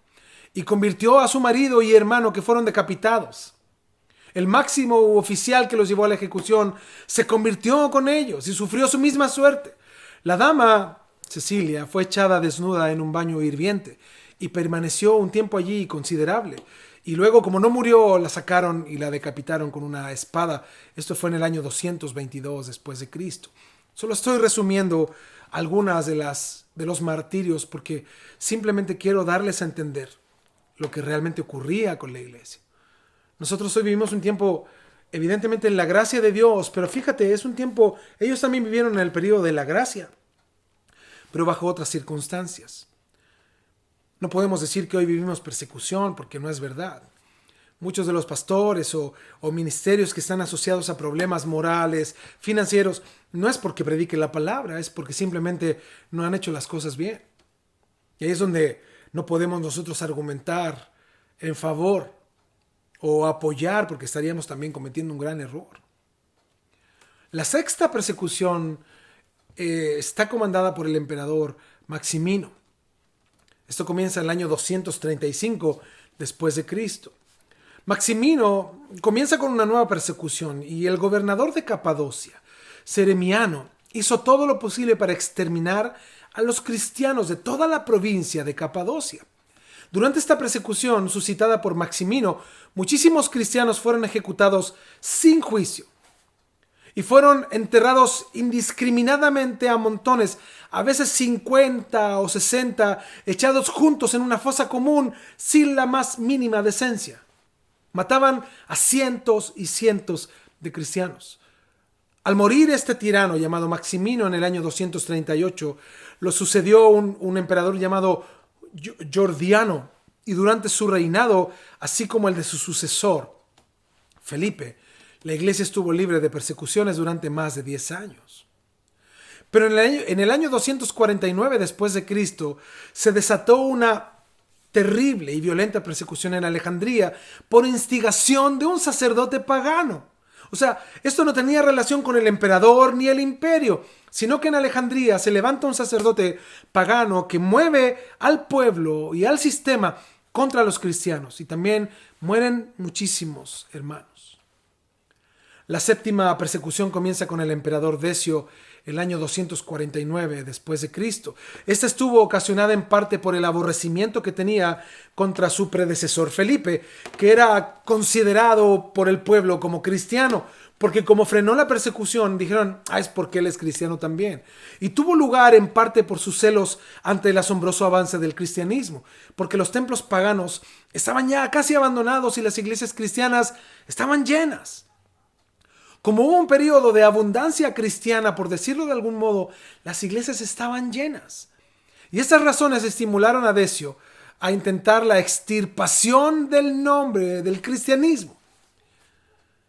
Speaker 2: y convirtió a su marido y hermano, que fueron decapitados. El máximo oficial que los llevó a la ejecución se convirtió con ellos y sufrió su misma suerte. La dama, Cecilia, fue echada desnuda en un baño hirviente y permaneció un tiempo allí considerable. Y luego, como no murió, la sacaron y la decapitaron con una espada. Esto fue en el año 222 después de Cristo. Solo estoy resumiendo algunas de los martirios porque simplemente quiero darles a entender lo que realmente ocurría con la iglesia. Nosotros hoy vivimos un tiempo, evidentemente, en la gracia de Dios, pero fíjate, es un tiempo, ellos también vivieron en el periodo de la gracia, pero bajo otras circunstancias. No podemos decir que hoy vivimos persecución porque no es verdad. Muchos de los pastores o ministerios que están asociados a problemas morales, financieros, no es porque prediquen la palabra, es porque simplemente no han hecho las cosas bien. Y ahí es donde no podemos nosotros argumentar en favor o apoyar, porque estaríamos también cometiendo un gran error. La sexta persecución está comandada por el emperador Maximino. Esto comienza en el año 235 después de Cristo. Maximino comienza con una nueva persecución y el gobernador de Capadocia, Seremiano, hizo todo lo posible para exterminar a los cristianos de toda la provincia de Capadocia. Durante esta persecución suscitada por Maximino, muchísimos cristianos fueron ejecutados sin juicio y fueron enterrados indiscriminadamente a montones, a veces 50 o 60, echados juntos en una fosa común sin la más mínima decencia. Mataban a cientos y cientos de cristianos. Al morir este tirano llamado Maximino en el año 238, lo sucedió un emperador llamado Jordiano, y durante su reinado, así como el de su sucesor, Felipe, la iglesia estuvo libre de persecuciones durante más de 10 años. Pero en el año 249 después de Cristo se desató una terrible y violenta persecución en Alejandría por instigación de un sacerdote pagano. O sea, esto no tenía relación con el emperador ni el imperio, sino que en Alejandría se levanta un sacerdote pagano que mueve al pueblo y al sistema contra los cristianos, y también mueren muchísimos hermanos. La séptima persecución comienza con el emperador Decio el año 249 después de Cristo. Esta estuvo ocasionada en parte por el aborrecimiento que tenía contra su predecesor Felipe, que era considerado por el pueblo como cristiano, porque como frenó la persecución, dijeron, es porque él es cristiano también. Y tuvo lugar en parte por sus celos ante el asombroso avance del cristianismo, porque los templos paganos estaban ya casi abandonados y las iglesias cristianas estaban llenas. Como hubo un periodo de abundancia cristiana, por decirlo de algún modo, las iglesias estaban llenas. Y estas razones estimularon a Decio a intentar la extirpación del nombre del cristianismo.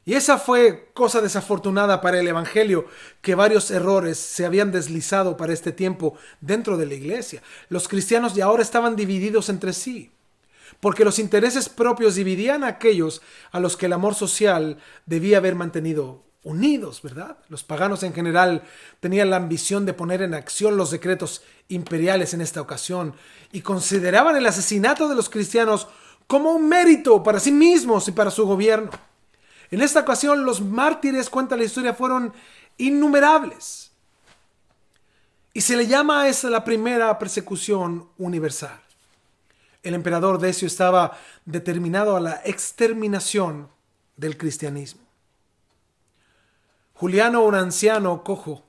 Speaker 2: Y esa fue cosa desafortunada para el evangelio, que varios errores se habían deslizado para este tiempo dentro de la iglesia. Los cristianos ya ahora estaban divididos entre sí, porque los intereses propios dividían a aquellos a los que el amor social debía haber mantenido unidos, ¿verdad? Los paganos en general tenían la ambición de poner en acción los decretos imperiales en esta ocasión y consideraban el asesinato de los cristianos como un mérito para sí mismos y para su gobierno. En esta ocasión los mártires, cuenta la historia, fueron innumerables. Y se le llama a esa la primera persecución universal. El emperador Decio estaba determinado a la exterminación del cristianismo. Juliano, un anciano cojo,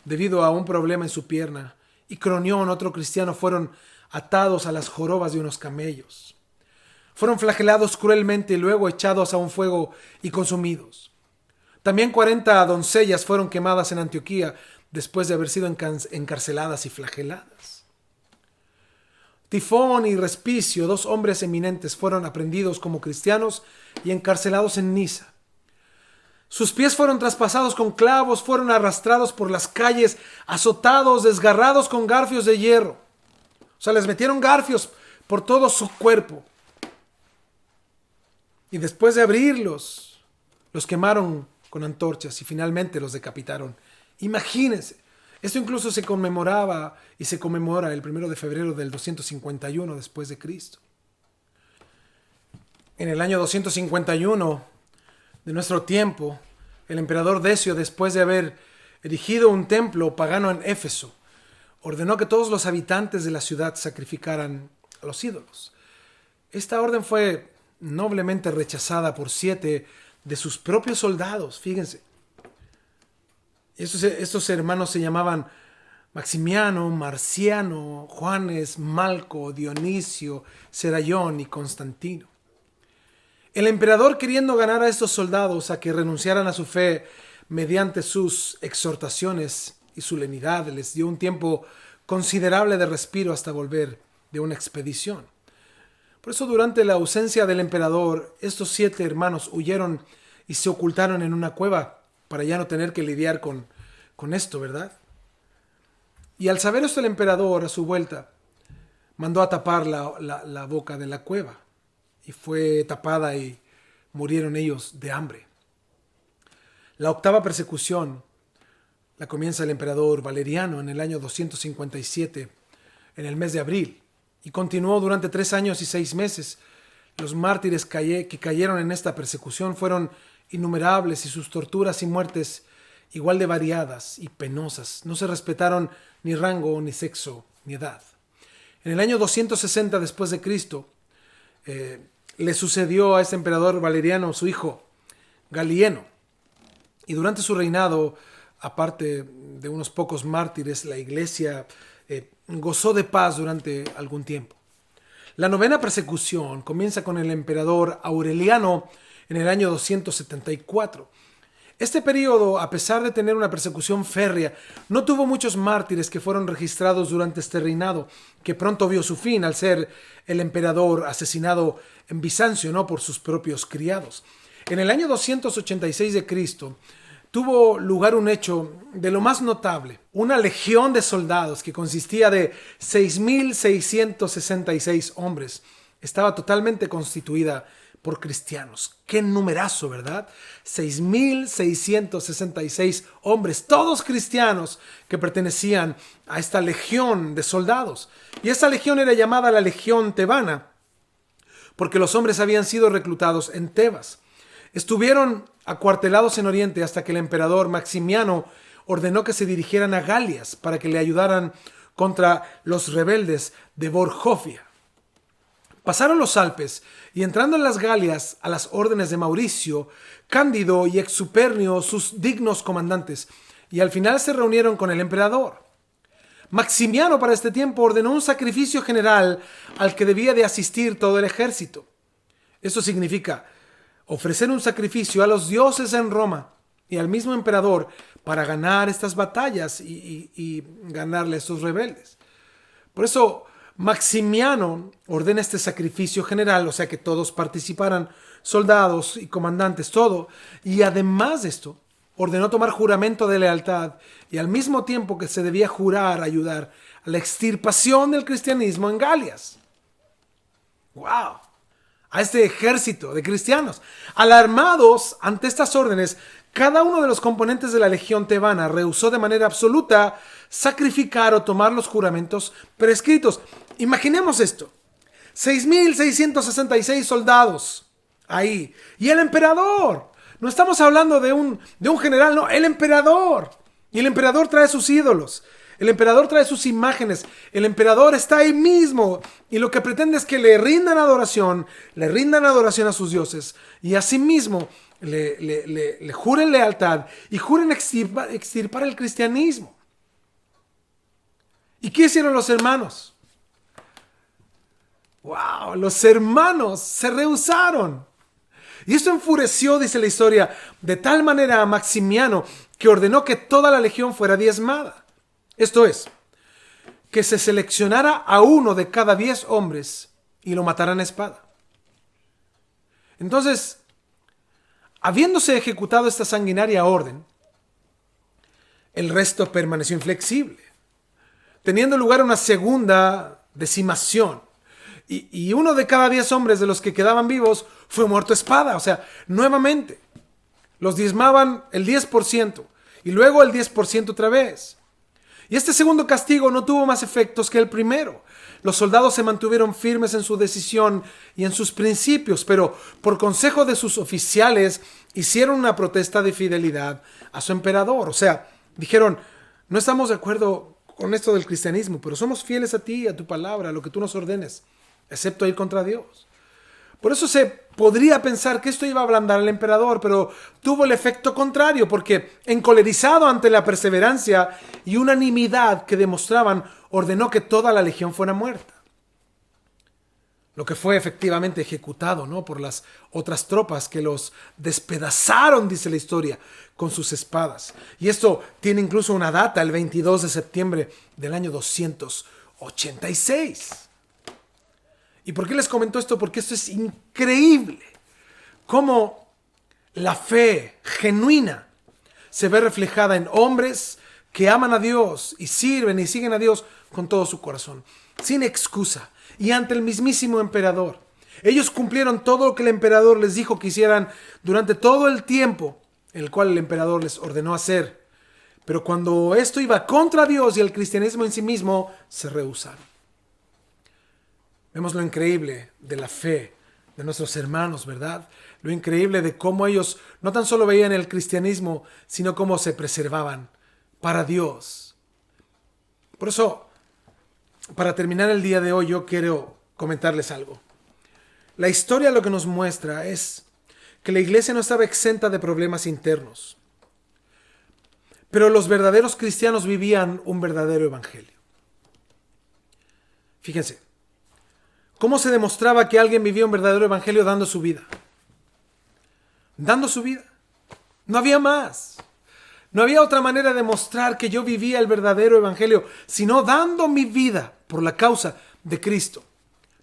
Speaker 2: debido a un problema en su pierna, y Cronión, otro cristiano, fueron atados a las jorobas de unos camellos. Fueron flagelados cruelmente y luego echados a un fuego y consumidos. También 40 doncellas fueron quemadas en Antioquía después de haber sido encarceladas y flageladas. Tifón y Respicio, 2 hombres eminentes, fueron aprehendidos como cristianos y encarcelados en Niza. Sus pies fueron traspasados con clavos, fueron arrastrados por las calles, azotados, desgarrados con garfios de hierro. O sea, les metieron garfios por todo su cuerpo. Y después de abrirlos, los quemaron con antorchas y finalmente los decapitaron. Imagínense, esto incluso se conmemoraba y se conmemora el 1 de febrero del 251 después de Cristo. En el año 251 de nuestro tiempo, el emperador Decio, después de haber erigido un templo pagano en Éfeso, ordenó que todos los habitantes de la ciudad sacrificaran a los ídolos. Esta orden fue noblemente rechazada por 7 de sus propios soldados, fíjense. Estos hermanos se llamaban Maximiano, Marciano, Juanes, Malco, Dionisio, Serayón y Constantino. El emperador, queriendo ganar a estos soldados a que renunciaran a su fe mediante sus exhortaciones y solemnidad, les dio un tiempo considerable de respiro hasta volver de una expedición. Por eso, durante la ausencia del emperador, estos 7 hermanos huyeron y se ocultaron en una cueva para ya no tener que lidiar con esto, ¿verdad? Y al saber esto, el emperador, a su vuelta, mandó a tapar la boca de la cueva. Y fue tapada y murieron ellos de hambre. La 8ª persecución la comienza el emperador Valeriano en el año 257, en el mes de abril, y continuó durante 3 años y 6 meses. Los mártires que cayeron en esta persecución fueron innumerables y sus torturas y muertes igual de variadas y penosas. No se respetaron ni rango, ni sexo, ni edad. En el año 260 después de Cristo, le sucedió a este emperador Valeriano su hijo Galieno. Y durante su reinado, aparte de unos pocos mártires, la iglesia gozó de paz durante algún tiempo. La novena persecución comienza con el emperador Aureliano en el año 274. Este periodo, a pesar de tener una persecución férrea, no tuvo muchos mártires que fueron registrados durante este reinado, que pronto vio su fin al ser el emperador asesinado en Bizancio, ¿no?, por sus propios criados. En el año 286 de Cristo tuvo lugar un hecho de lo más notable. Una legión de soldados que consistía de 6,666 hombres estaba totalmente constituida por cristianos. ¡Qué numerazo!, ¿verdad? 6,666 hombres, todos cristianos que pertenecían a esta legión de soldados. Y esta legión era llamada la Legión Tebana, porque los hombres habían sido reclutados en Tebas. Estuvieron acuartelados en Oriente hasta que el emperador Maximiano ordenó que se dirigieran a Galias para que le ayudaran contra los rebeldes de Borjofia. Pasaron los Alpes y entrando en las Galias a las órdenes de Mauricio, Cándido y Exupernio, sus dignos comandantes, y al final se reunieron con el emperador. Maximiano para este tiempo ordenó un sacrificio general al que debía de asistir todo el ejército. Esto significa ofrecer un sacrificio a los dioses en Roma y al mismo emperador para ganar estas batallas y ganarle a estos rebeldes. Por eso Maximiano ordena este sacrificio general, o sea que todos participaran, soldados y comandantes, todo, y además de esto, ordenó tomar juramento de lealtad y al mismo tiempo que se debía jurar ayudar a la extirpación del cristianismo en Galias. ¡Wow! A este ejército de cristianos. Alarmados ante estas órdenes, cada uno de los componentes de la legión tebana rehusó de manera absoluta sacrificar o tomar los juramentos prescritos. Imaginemos esto: 6,666 soldados ahí. Y el emperador. No estamos hablando de un general, no, el emperador. Y el emperador trae sus ídolos. El emperador trae sus imágenes. El emperador está ahí mismo. Y lo que pretende es que le rindan adoración a sus dioses. Y asimismo le juren lealtad y juren extirpar el cristianismo. ¿Y qué hicieron los hermanos? ¡Wow! Los hermanos se rehusaron. Y esto enfureció, dice la historia, de tal manera a Maximiano que ordenó que toda la legión fuera diezmada. Esto es, que se seleccionara a uno de cada 10 hombres y lo mataran a espada. Entonces, habiéndose ejecutado esta sanguinaria orden, el resto permaneció inflexible, teniendo lugar una segunda decimación. Y uno de cada 10 hombres de los que quedaban vivos fue muerto a espada. O sea, nuevamente, los diezmaban el 10% y luego el 10% otra vez. Y este segundo castigo no tuvo más efectos que el primero. Los soldados se mantuvieron firmes en su decisión y en sus principios, pero por consejo de sus oficiales hicieron una protesta de fidelidad a su emperador. O sea, dijeron: no estamos de acuerdo con esto del cristianismo, pero somos fieles a ti, a tu palabra, a lo que tú nos ordenes, excepto ir contra Dios. Por eso se podría pensar que esto iba a ablandar al emperador, pero tuvo el efecto contrario, porque encolerizado ante la perseverancia y unanimidad que demostraban, ordenó que toda la legión fuera muerta. Lo que fue efectivamente ejecutado, ¿no?, por las otras tropas que los despedazaron, dice la historia, con sus espadas. Y esto tiene incluso una data, el 22 de septiembre del año 286. ¿Y por qué les comento esto? Porque esto es increíble. Cómo la fe genuina se ve reflejada en hombres que aman a Dios y sirven y siguen a Dios con todo su corazón, sin excusa, y ante el mismísimo emperador. Ellos cumplieron todo lo que el emperador les dijo que hicieran durante todo el tiempo el cual el emperador les ordenó hacer. Pero cuando esto iba contra Dios y el cristianismo en sí mismo, se rehusaron. Vemos lo increíble de la fe de nuestros hermanos, ¿verdad? Lo increíble de cómo ellos no tan solo veían el cristianismo, sino cómo se preservaban para Dios. Por eso, para terminar el día de hoy, yo quiero comentarles algo. La historia lo que nos muestra es que la iglesia no estaba exenta de problemas internos, pero los verdaderos cristianos vivían un verdadero evangelio. Fíjense, ¿cómo se demostraba que alguien vivía un verdadero evangelio? Dando su vida. Dando su vida. No había más. No había otra manera de mostrar que yo vivía el verdadero evangelio, sino dando mi vida por la causa de Cristo.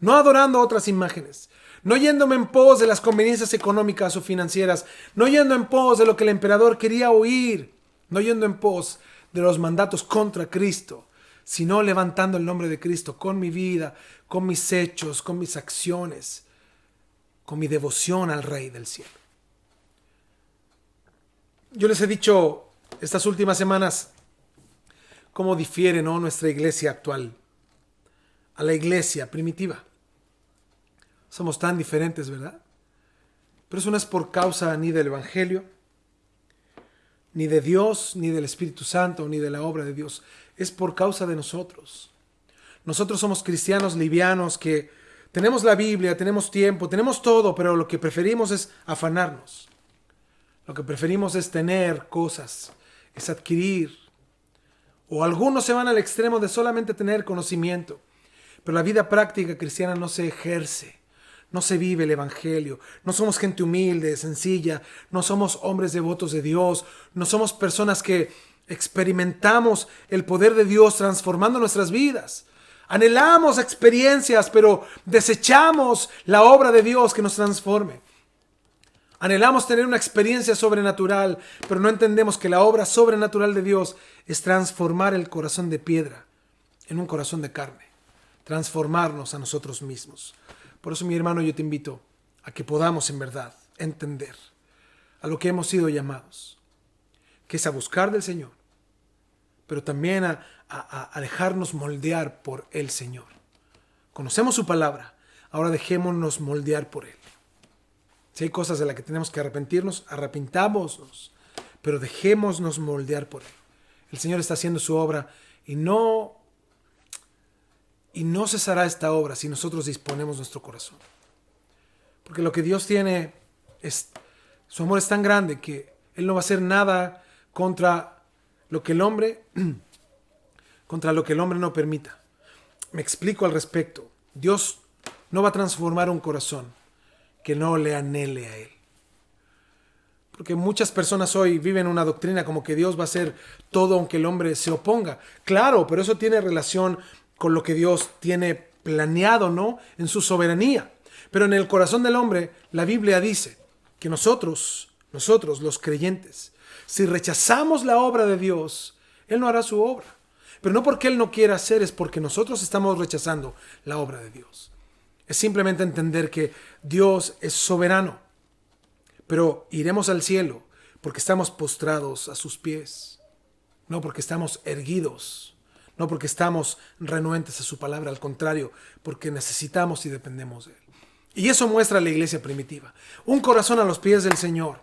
Speaker 2: No adorando otras imágenes. No yéndome en pos de las conveniencias económicas o financieras. No yendo en pos de lo que el emperador quería oír. No yendo en pos de los mandatos contra Cristo, sino levantando el nombre de Cristo con mi vida, con mis hechos, con mis acciones, con mi devoción al Rey del cielo. Yo les he dicho estas últimas semanas cómo difiere, ¿no?, nuestra iglesia actual a la iglesia primitiva. Somos tan diferentes, ¿verdad? Pero eso no es por causa ni del Evangelio, ni de Dios, ni del Espíritu Santo, ni de la obra de Dios. Es por causa de nosotros. Nosotros somos cristianos livianos que tenemos la Biblia, tenemos tiempo, tenemos todo, pero lo que preferimos es afanarnos. Lo que preferimos es tener cosas, es adquirir. O algunos se van al extremo de solamente tener conocimiento. Pero la vida práctica cristiana no se ejerce. No se vive el evangelio. No somos gente humilde, sencilla. No somos hombres devotos de Dios. No somos personas que experimentamos el poder de Dios transformando nuestras vidas. Anhelamos experiencias, pero desechamos la obra de Dios que nos transforme. Anhelamos tener una experiencia sobrenatural, pero no entendemos que la obra sobrenatural de Dios es transformar el corazón de piedra en un corazón de carne. Transformarnos a nosotros mismos. Por eso, mi hermano, yo te invito a que podamos en verdad entender a lo que hemos sido llamados, que es a buscar del Señor, pero también a dejarnos moldear por el Señor. Conocemos su palabra, ahora dejémonos moldear por Él. Si hay cosas de las que tenemos que arrepentirnos, arrepintámonos, pero dejémonos moldear por Él. El Señor está haciendo su obra y no cesará esta obra si nosotros disponemos nuestro corazón. Porque lo que Dios tiene su amor es tan grande que Él no va a hacer nada contra lo que el hombre no permita. Me explico al respecto. Dios no va a transformar un corazón que no le anhele a Él. Porque muchas personas hoy viven una doctrina como que Dios va a hacer todo aunque el hombre se oponga. Claro, pero eso tiene relación con lo que Dios tiene planeado, ¿no?, en su soberanía. Pero en el corazón del hombre, la Biblia dice que nosotros los creyentes, si rechazamos la obra de Dios, Él no hará su obra. Pero no porque Él no quiera hacer, es porque nosotros estamos rechazando la obra de Dios. Es simplemente entender que Dios es soberano. Pero iremos al cielo porque estamos postrados a sus pies, no porque estamos erguidos. No porque estamos renuentes a su palabra, al contrario, porque necesitamos y dependemos de Él. Y eso muestra la iglesia primitiva. Un corazón a los pies del Señor.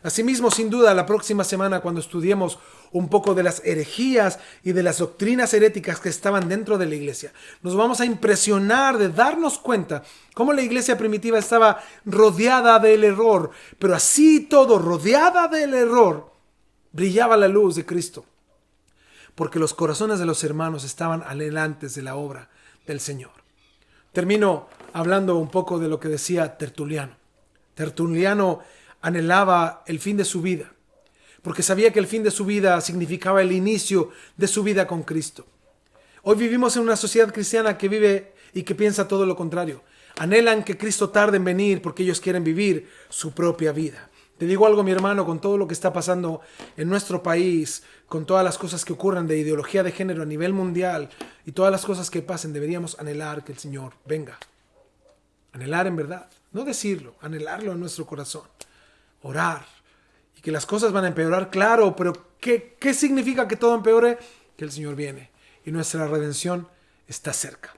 Speaker 2: Asimismo, sin duda, la próxima semana, cuando estudiemos un poco de las herejías y de las doctrinas heréticas que estaban dentro de la iglesia, nos vamos a impresionar de darnos cuenta cómo la iglesia primitiva estaba rodeada del error. Pero así todo, rodeada del error, brillaba la luz de Cristo. Porque los corazones de los hermanos estaban anhelantes de la obra del Señor. Termino hablando un poco de lo que decía Tertuliano. Tertuliano anhelaba el fin de su vida, porque sabía que el fin de su vida significaba el inicio de su vida con Cristo. Hoy vivimos en una sociedad cristiana que vive y que piensa todo lo contrario. Anhelan que Cristo tarde en venir porque ellos quieren vivir su propia vida. Te digo algo, mi hermano, con todo lo que está pasando en nuestro país, con todas las cosas que ocurren de ideología de género a nivel mundial y todas las cosas que pasen, deberíamos anhelar que el Señor venga. Anhelar en verdad, no decirlo, anhelarlo en nuestro corazón. Orar. Y que las cosas van a empeorar, claro, pero ¿qué significa que todo empeore? Que el Señor viene y nuestra redención está cerca.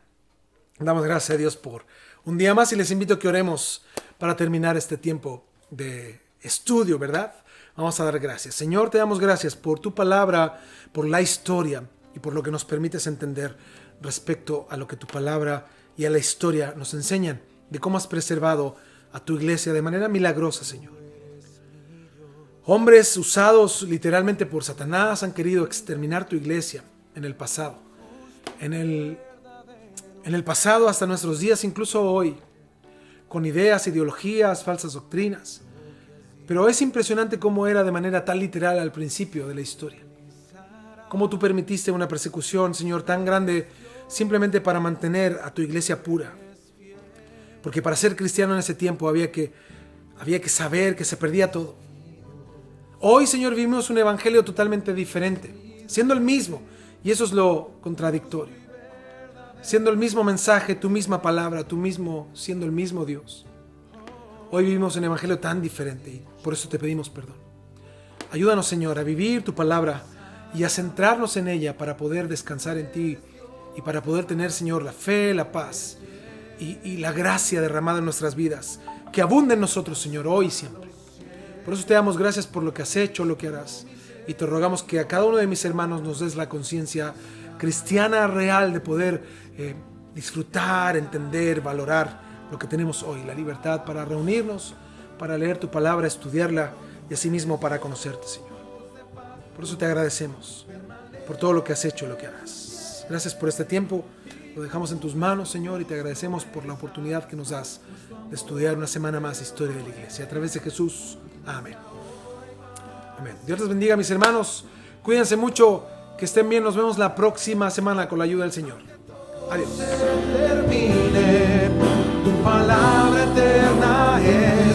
Speaker 2: Damos gracias a Dios por un día más y les invito a que oremos para terminar este tiempo de estudio, ¿verdad? Vamos a dar gracias. Señor, te damos gracias por tu palabra, por la historia y por lo que nos permites entender respecto a lo que tu palabra y a la historia nos enseñan de cómo has preservado a tu iglesia de manera milagrosa, Señor. Hombres usados literalmente por Satanás han querido exterminar tu iglesia en el pasado. En el pasado hasta nuestros días, incluso hoy, con ideas, ideologías, falsas doctrinas. Pero es impresionante cómo era de manera tan literal al principio de la historia. Cómo tú permitiste una persecución, Señor, tan grande simplemente para mantener a tu iglesia pura. Porque para ser cristiano en ese tiempo había que saber que se perdía todo. Hoy, Señor, vivimos un evangelio totalmente diferente, siendo el mismo, y eso es lo contradictorio. Siendo el mismo mensaje, tu misma palabra, siendo el mismo Dios. Hoy vivimos un evangelio tan diferente y por eso te pedimos perdón. Ayúdanos, Señor, a vivir tu palabra y a centrarnos en ella para poder descansar en ti y para poder tener, Señor, la fe, la paz y la gracia derramada en nuestras vidas, que abunde en nosotros, Señor, hoy y siempre. Por eso te damos gracias por lo que has hecho, lo que harás. Y te rogamos que a cada uno de mis hermanos nos des la conciencia cristiana real de poder disfrutar, entender, valorar lo que tenemos hoy. La libertad para reunirnos, para leer tu palabra, estudiarla y asimismo para conocerte, Señor. Por eso te agradecemos por todo lo que has hecho y lo que harás. Gracias por este tiempo. Lo dejamos en tus manos, Señor, y te agradecemos por la oportunidad que nos das de estudiar una semana más historia de la iglesia. A través de Jesús. Amén. Amén. Dios les bendiga, mis hermanos. Cuídense mucho, que estén bien. Nos vemos la próxima semana con la ayuda del Señor. Adiós.
Speaker 1: Termine, tu palabra eterna es.